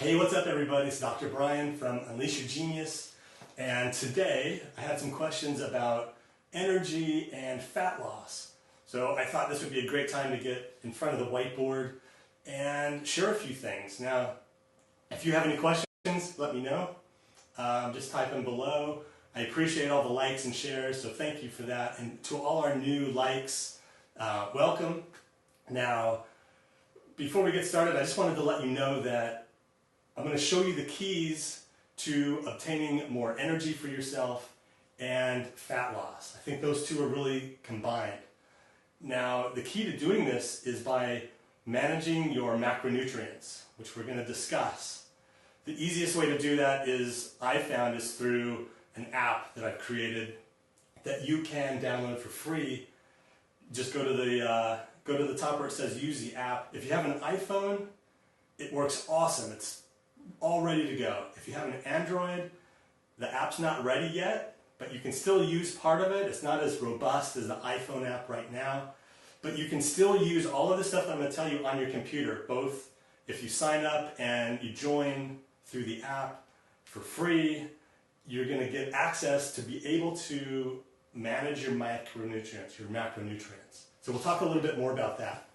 Hey, what's up everybody? It's Dr. Brian from Unleash Your Genius, and today I had some questions about energy and fat loss. So I thought this would be a great time to get in front of the whiteboard and share a few things. Now, if you have any questions, let me know. Just type them below. I appreciate all the likes and shares, so thank you for that. And to all our new likes, welcome. Now, before we get started, I just wanted to let you know that I'm going to show you the keys to obtaining more energy for yourself and fat loss. I think those two are really combined. Now, the key to doing this is by managing your macronutrients, which we're going to discuss. The easiest way to do that is, I found, is through an app that I've created that you can download for free. Just go to the top where it says use the app. If you have an iPhone, it works awesome. It's all ready to go. If you have an Android, the app's not ready yet, but you can still use part of it. It's not as robust as the iPhone app right now, but you can still use all of the stuff that I'm going to tell you on your computer, both if you sign up and you join through the app for free. You're going to get access to be able to manage your macronutrients. So we'll talk a little bit more about that.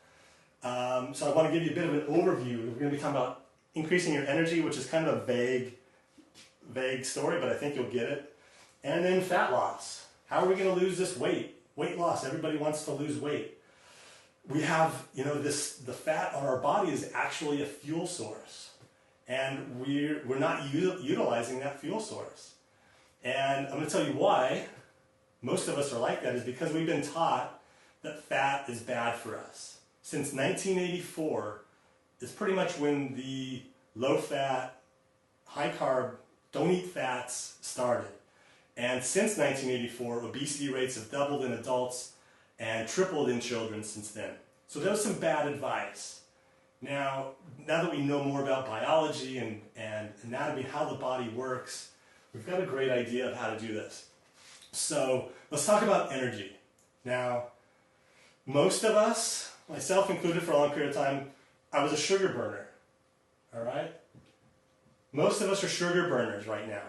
So I want to give you a bit of an overview. We're going to be talking about increasing your energy, which is kind of a vague story, but I think you'll get it. And then fat loss. How are we going to lose this weight? Weight loss. Everybody wants to lose weight. We have, the fat on our body is actually a fuel source, and we're not utilizing that fuel source. And I'm going to tell you why most of us are like that is because we've been taught that fat is bad for us. Since 1984 is pretty much when the low-fat, high-carb, don't-eat fats started. And since 1984, obesity rates have doubled in adults and tripled in children since then. So that was some bad advice. Now that we know more about biology and anatomy, how the body works, we've got a great idea of how to do this. So let's talk about energy. Now, most of us, myself included for a long period of time, I was a sugar burner. All right? Most of us are sugar burners right now.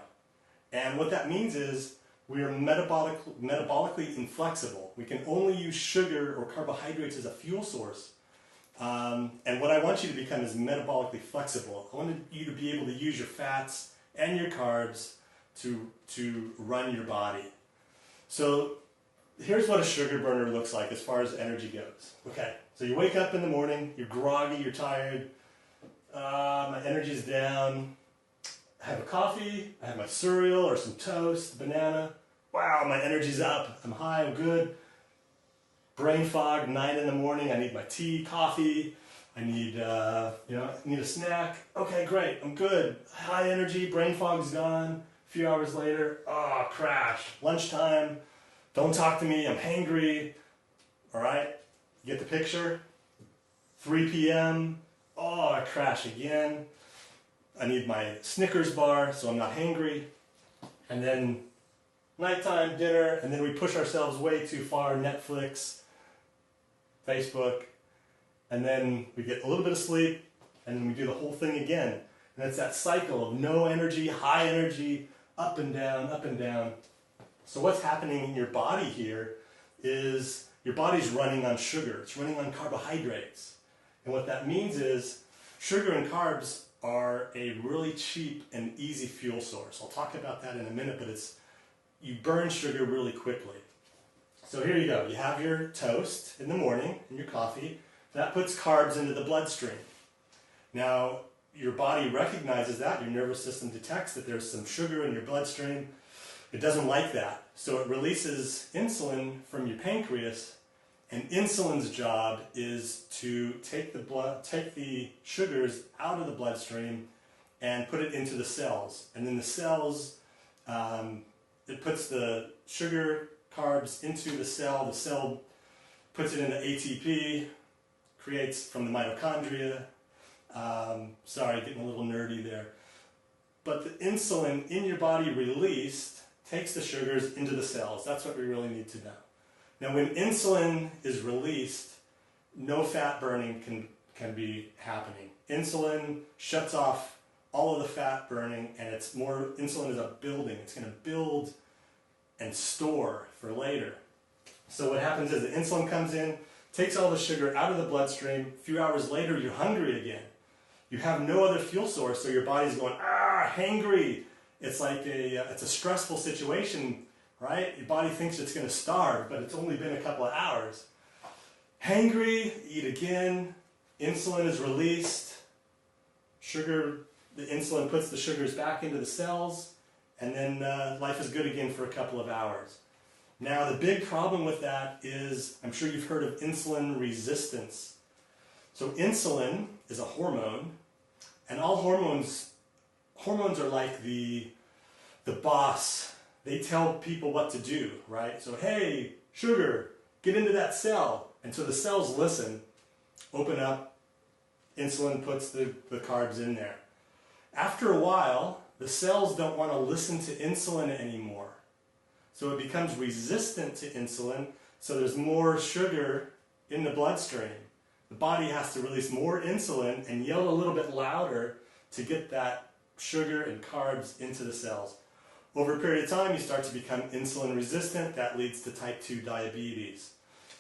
And what that means is we are metabolically inflexible. We can only use sugar or carbohydrates as a fuel source. And what I want you to become is metabolically flexible. I want you to be able to use your fats and your carbs to run your body. So here's what a sugar burner looks like as far as energy goes. Okay, so you wake up in the morning, you're groggy, you're tired, my energy's down. I have a coffee, I have my cereal or some toast, banana. Wow, my energy's up, I'm high, I'm good. Brain fog, 9 in the morning, I need my tea, coffee, I need, need a snack. Okay, great, I'm good. High energy, brain fog's gone. A few hours later, crash. Lunchtime, don't talk to me, I'm hangry. All right, you get the picture? 3 p.m., I crash again. I need my Snickers bar so I'm not hangry. And then nighttime, dinner, and then we push ourselves way too far, Netflix, Facebook, and then we get a little bit of sleep, and then we do the whole thing again. And it's that cycle of no energy, high energy, up and down, up and down. So what's happening in your body here is your body's running on sugar. It's running on carbohydrates. And what that means is sugar and carbs are a really cheap and easy fuel source. I'll talk about that in a minute, but you burn sugar really quickly. So here you go. You have your toast in the morning and your coffee. That puts carbs into the bloodstream. Now, your body recognizes that. Your nervous system detects that there's some sugar in your bloodstream. It doesn't like that. So it releases insulin from your pancreas, and insulin's job is to take the sugars out of the bloodstream and put it into the cells. And then the cells, it puts the sugar carbs into the cell puts it into ATP, creates from the mitochondria. Sorry, getting a little nerdy there. But the insulin in your body released takes the sugars into the cells. That's what we really need to know. Now, when insulin is released, no fat burning can be happening. Insulin shuts off all of the fat burning, and it's more, insulin is a building. It's going to build and store for later. So what happens is the insulin comes in, takes all the sugar out of the bloodstream. A few hours later, you're hungry again. You have no other fuel source, so your body's going, hangry. It's like it's a stressful situation, right? Your body thinks it's going to starve, but it's only been a couple of hours. Hangry, eat again, insulin is released, the insulin puts the sugars back into the cells, and then life is good again for a couple of hours. Now the big problem with that is, I'm sure you've heard of insulin resistance. So insulin is a hormone, and all hormones are like the boss. They tell people what to do, right? So hey, sugar, get into that cell. And so the cells listen, open up, insulin puts the carbs in there. After a while, the cells don't want to listen to insulin anymore. So it becomes resistant to insulin, so there's more sugar in the bloodstream. The body has to release more insulin and yell a little bit louder to get that sugar and carbs into the cells. Over a period of time, you start to become insulin resistant. That leads to type 2 diabetes.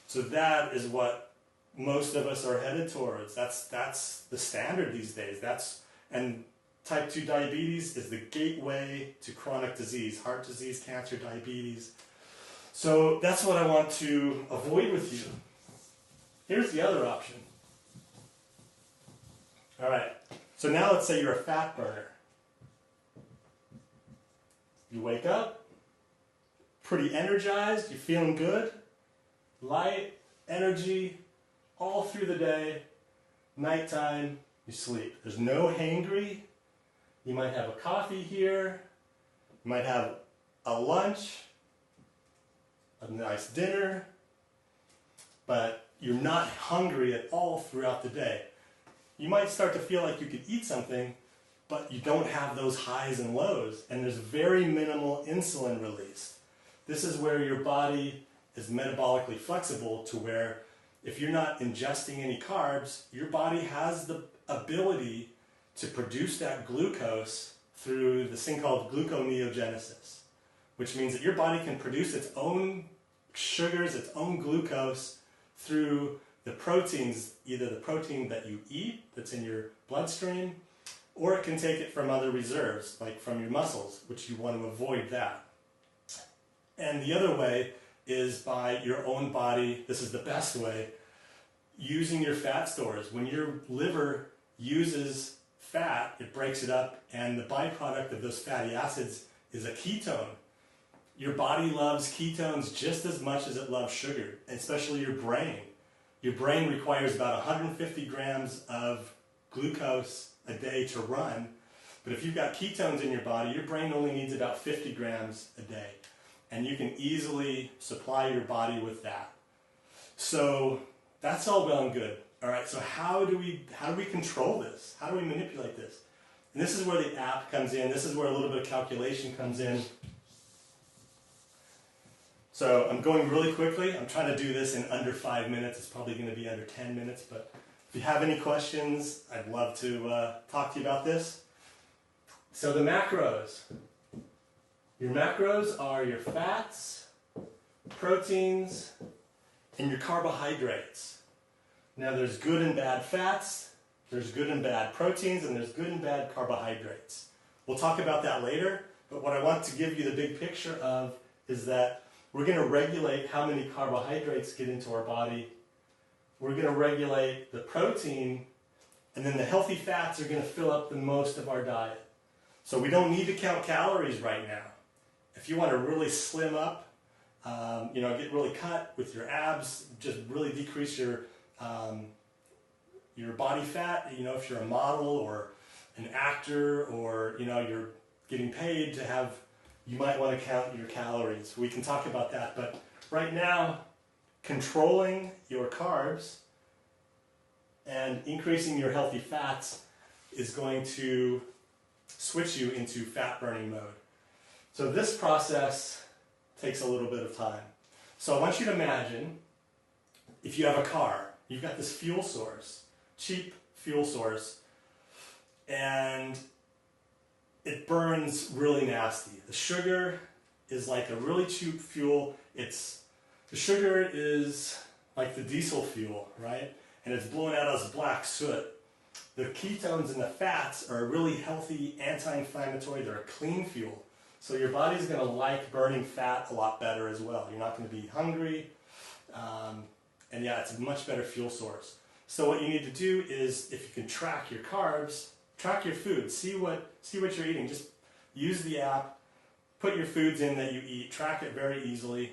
So that is what most of us are headed towards. That's the standard these days. And type 2 diabetes is the gateway to chronic disease, heart disease, cancer, diabetes. So that's what I want to avoid with you. Here's the other option. All right, so now let's say you're a fat burner. You wake up, pretty energized, you're feeling good, light, energy, all through the day. Nighttime, you sleep. There's no hangry. You might have a coffee here. You might have a lunch, a nice dinner, but you're not hungry at all throughout the day. You might start to feel like you could eat something, but you don't have those highs and lows, and there's very minimal insulin released. This is where your body is metabolically flexible to where if you're not ingesting any carbs, your body has the ability to produce that glucose through this thing called gluconeogenesis, which means that your body can produce its own sugars, its own glucose through the proteins, either the protein that you eat that's in your bloodstream, or it can take it from other reserves, like from your muscles, which you want to avoid that. And the other way is by your own body, this is the best way, using your fat stores. When your liver uses fat, it breaks it up, and the byproduct of those fatty acids is a ketone. Your body loves ketones just as much as it loves sugar, especially your brain. Your brain requires about 150 grams of glucose a day to run, but if you've got ketones in your body, your brain only needs about 50 grams a day, and you can easily supply your body with that. So that's all well and good. All right, so how do we control this? How do we manipulate this? And this is where the app comes in. This is where a little bit of calculation comes in. So I'm going really quickly. I'm trying to do this in under 5 minutes. It's probably going to be under 10 minutes, but if you have any questions, I'd love to talk to you about this. So the macros. Your macros are your fats, proteins, and your carbohydrates. Now there's good and bad fats, there's good and bad proteins, and there's good and bad carbohydrates. We'll talk about that later, but what I want to give you the big picture of is that we're going to regulate how many carbohydrates get into our body. We're going to regulate the protein, and then the healthy fats are going to fill up the most of our diet. So we don't need to count calories right now. If you want to really slim up, get really cut with your abs, just really decrease your body fat, if you're a model or an actor or, you're getting paid to have, you might want to count your calories. We can talk about that, but right now, controlling your carbs and increasing your healthy fats is going to switch you into fat burning mode. So this process takes a little bit of time. So I want you to imagine if you have a car, you've got this fuel source, cheap fuel source, and it burns really nasty. The sugar is like a really cheap fuel. The sugar is like the diesel fuel, right? And it's blowing out as black soot. The ketones and the fats are a really healthy anti-inflammatory. They're a clean fuel. So your body's going to like burning fat a lot better as well. You're not going to be hungry. And yeah, it's a much better fuel source. So what you need to do is, if you can track your carbs, track your food, see what you're eating. Just use the app, put your foods in that you eat, track it very easily,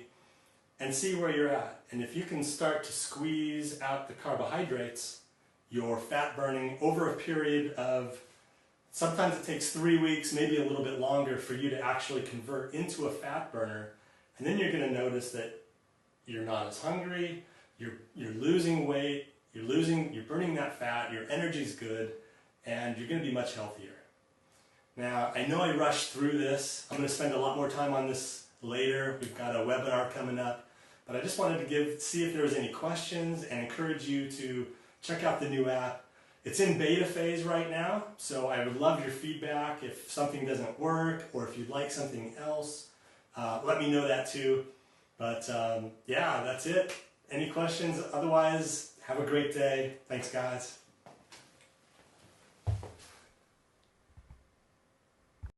and see where you're at. And if you can start to squeeze out the carbohydrates, your fat burning over a period of, sometimes it takes 3 weeks, maybe a little bit longer for you to actually convert into a fat burner. And then you're going to notice that you're not as hungry, you're losing weight, you're burning that fat, your energy's good, and you're going to be much healthier. Now, I know I rushed through this. I'm going to spend a lot more time on this later. We've got a webinar coming up. But I just wanted to see if there was any questions and encourage you to check out the new app. It's in beta phase right now, so I would love your feedback. If something doesn't work or if you'd like something else, let me know that too. But yeah, that's it. Any questions? Otherwise, have a great day. Thanks, guys.